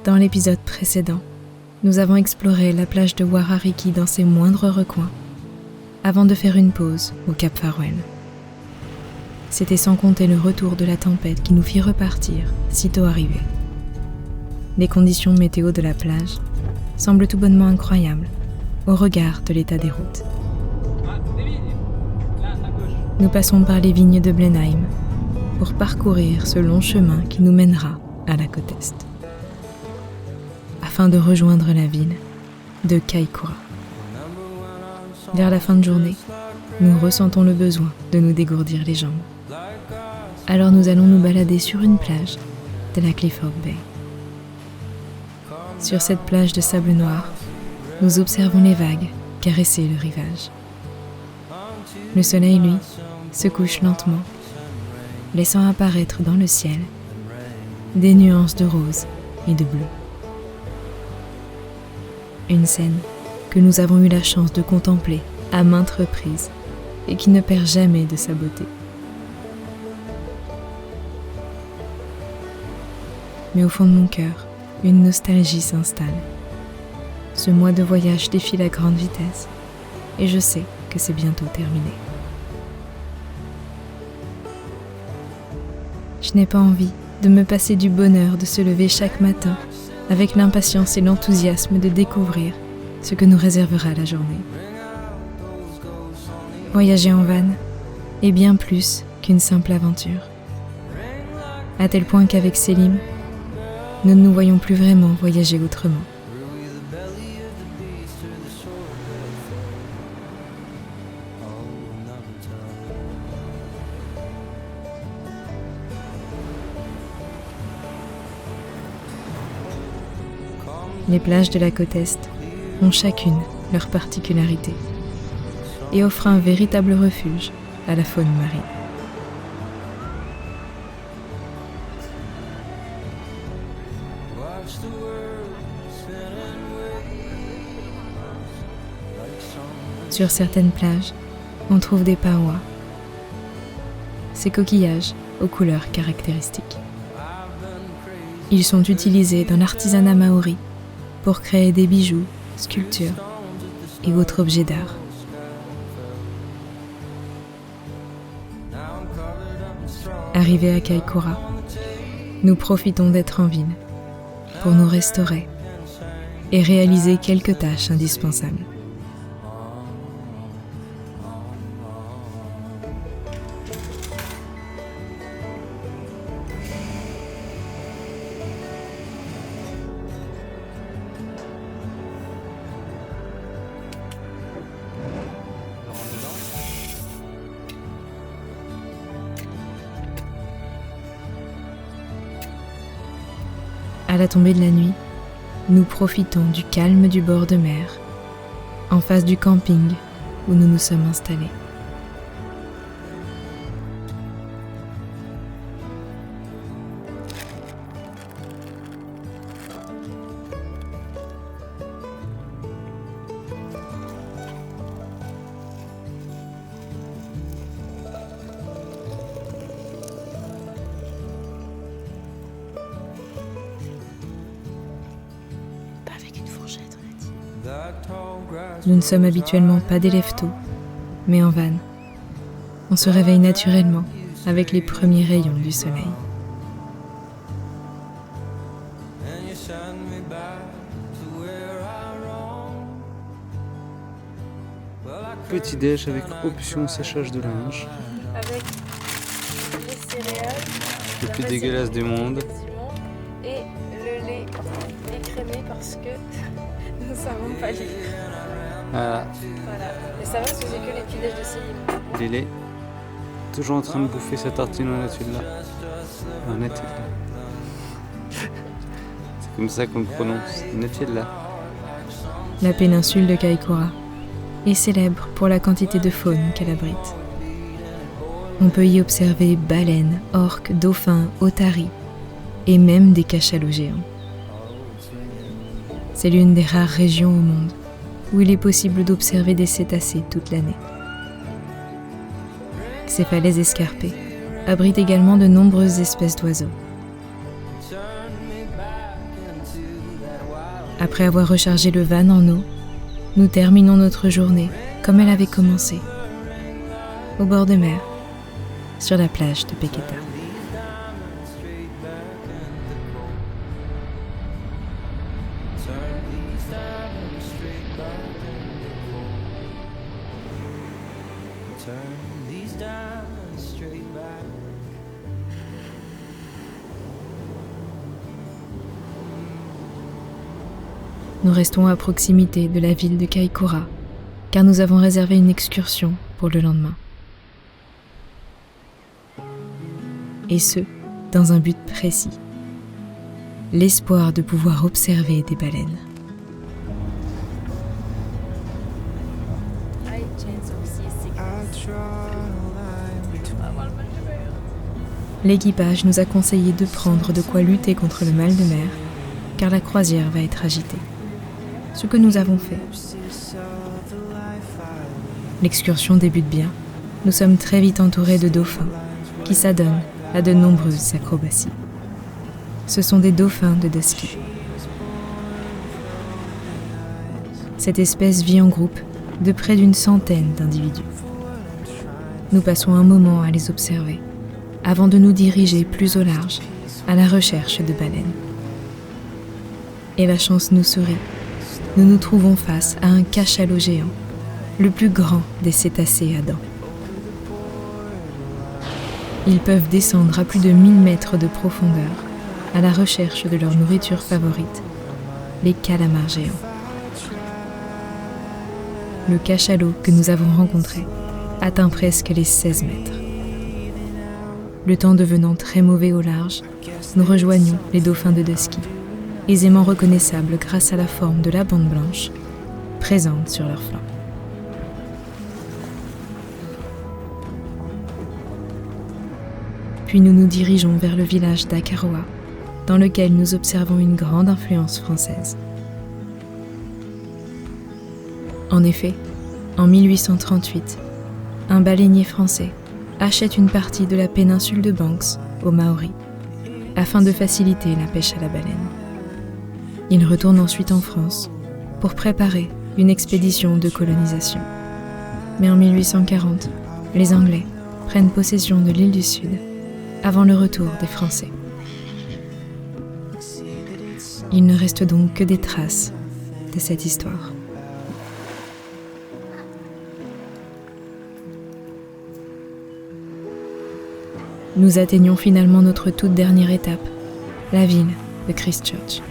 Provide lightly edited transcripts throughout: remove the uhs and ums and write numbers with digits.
Dans l'épisode précédent, nous avons exploré la plage de Wairariki dans ses moindres recoins, avant de faire une pause au Cap Farewell. C'était sans compter le retour de la tempête qui nous fit repartir sitôt arrivés. Les conditions météo de la plage semblent tout bonnement incroyables au regard de l'état des routes. Nous passons par les vignes de Blenheim pour parcourir ce long chemin qui nous mènera à la côte est, afin de rejoindre la ville de Kaikoura. Vers la fin de journée, nous ressentons le besoin de nous dégourdir les jambes. Alors nous allons nous balader sur une plage de la Clifford Bay. Sur cette plage de sable noir, nous observons les vagues caresser le rivage. Le soleil, lui, se couche lentement, laissant apparaître dans le ciel des nuances de rose et de bleu. Une scène que nous avons eu la chance de contempler à maintes reprises et qui ne perd jamais de sa beauté. Mais au fond de mon cœur, une nostalgie s'installe. Ce mois de voyage défile à grande vitesse et je sais que c'est bientôt terminé. Je n'ai pas envie de me passer du bonheur de se lever chaque matin avec l'impatience et l'enthousiasme de découvrir ce que nous réservera la journée. Voyager en van est bien plus qu'une simple aventure. À tel point qu'avec Selim, nous ne nous voyons plus vraiment voyager autrement. Les plages de la côte est ont chacune leur particularité et offrent un véritable refuge à la faune marine. Sur certaines plages, on trouve des paoas, ces coquillages aux couleurs caractéristiques. Ils sont utilisés dans l'artisanat maori pour créer des bijoux, sculptures et autres objets d'art. Arrivés à Kaikoura, nous profitons d'être en ville pour nous restaurer et réaliser quelques tâches indispensables. À la tombée de la nuit, nous profitons du calme du bord de mer, en face du camping où nous nous sommes installés. Nous ne sommes habituellement pas des lève-tôt, mais en van. On se réveille naturellement avec les premiers rayons du soleil. Petit déj avec option séchage de linge. Avec les céréales, Le plus dégueulasse du monde. et le lait écrémé parce que nous ne savons pas lire. Voilà, Voilà. Et ça va parce que c'est que les petits déj de Céline. Lélé. Toujours en train de bouffer sa tartine au Nutella. Un Nutella. C'est comme ça qu'on le prononce, Nutella. La péninsule de Kaikoura est célèbre pour la quantité de faune qu'elle abrite. On peut y observer baleines, orques, dauphins, otaries et même des cachalots géants. C'est l'une des rares régions au monde où il est possible d'observer des cétacés toute l'année. Ces falaises escarpées abritent également de nombreuses espèces d'oiseaux. Après avoir rechargé le van en eau, nous terminons notre journée comme elle avait commencé, au bord de mer, sur la plage de Pequeta. Nous restons à proximité de la ville de Kaikoura, car nous avons réservé une excursion pour le lendemain. Et ce, dans un but précis. L'espoir de pouvoir observer des baleines. L'équipage nous a conseillé de prendre de quoi lutter contre le mal de mer, car la croisière va être agitée. Ce que nous avons fait. L'excursion débute bien. Nous sommes très vite entourés de dauphins, qui s'adonnent à de nombreuses acrobaties. Ce sont des dauphins de Dusky. Cette espèce vit en groupe de près d'une centaine d'individus. Nous passons un moment à les observer, avant de nous diriger plus au large, à la recherche de baleines. Et la chance nous sourit. Nous nous trouvons face à un cachalot géant, le plus grand des cétacés à dents. Ils peuvent descendre à plus de 1000 mètres de profondeur à la recherche de leur nourriture favorite, les calamars géants. Le cachalot que nous avons rencontré atteint presque les 16 mètres. Le temps devenant très mauvais au large, nous rejoignons les dauphins de Dusky, aisément reconnaissables grâce à la forme de la bande blanche présente sur leurs flancs. Puis nous nous dirigeons vers le village d'Akaroa, dans lequel nous observons une grande influence française. En effet, en 1838, un baleinier français achète une partie de la péninsule de Banks aux Maoris, afin de faciliter la pêche à la baleine. Il retourne ensuite en France pour préparer une expédition de colonisation. Mais en 1840, les Anglais prennent possession de l'île du Sud avant le retour des Français. Il ne reste donc que des traces de cette histoire. Nous atteignons finalement notre toute dernière étape, la ville de Christchurch,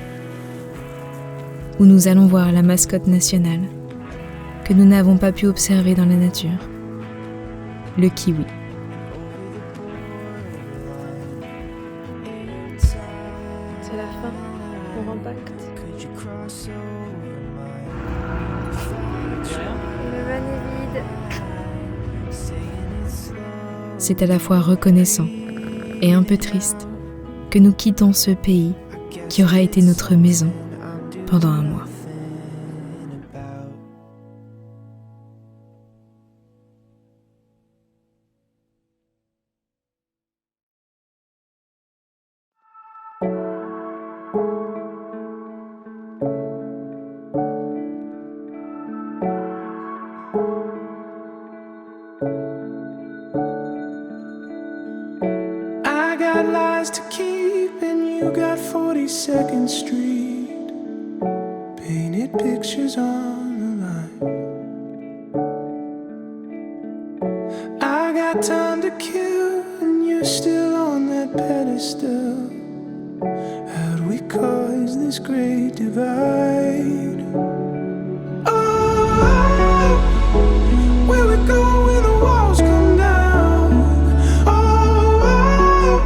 où nous allons voir la mascotte nationale que nous n'avons pas pu observer dans la nature, le kiwi. C'est la fin, on impacte. Le van est vide. C'est à la fois reconnaissant et un peu triste que nous quittons ce pays qui aura été notre maison pendant un mois. I got lies to keep and you got 42nd Street, painted pictures on the line. I got time to kill and you're still on that pedestal. How'd we cause this great divide? Oh, where we go when the walls come down? Oh,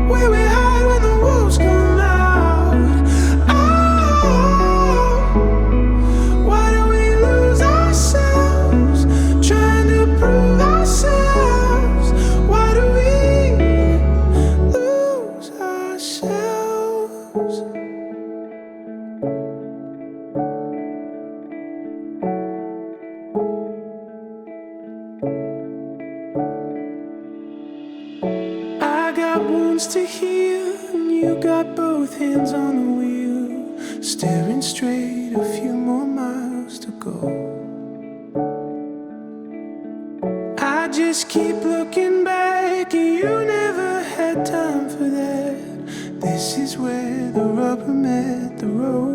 where we hide when the wolves come out? Oh, why do we lose ourselves trying to prove ourselves? Why do we lose ourselves? I got wounds to heal and you got bows both hands on the wheel, staring straight, a few more miles to go. I just keep looking back, and you never had time for that. This is where the rubber met the road.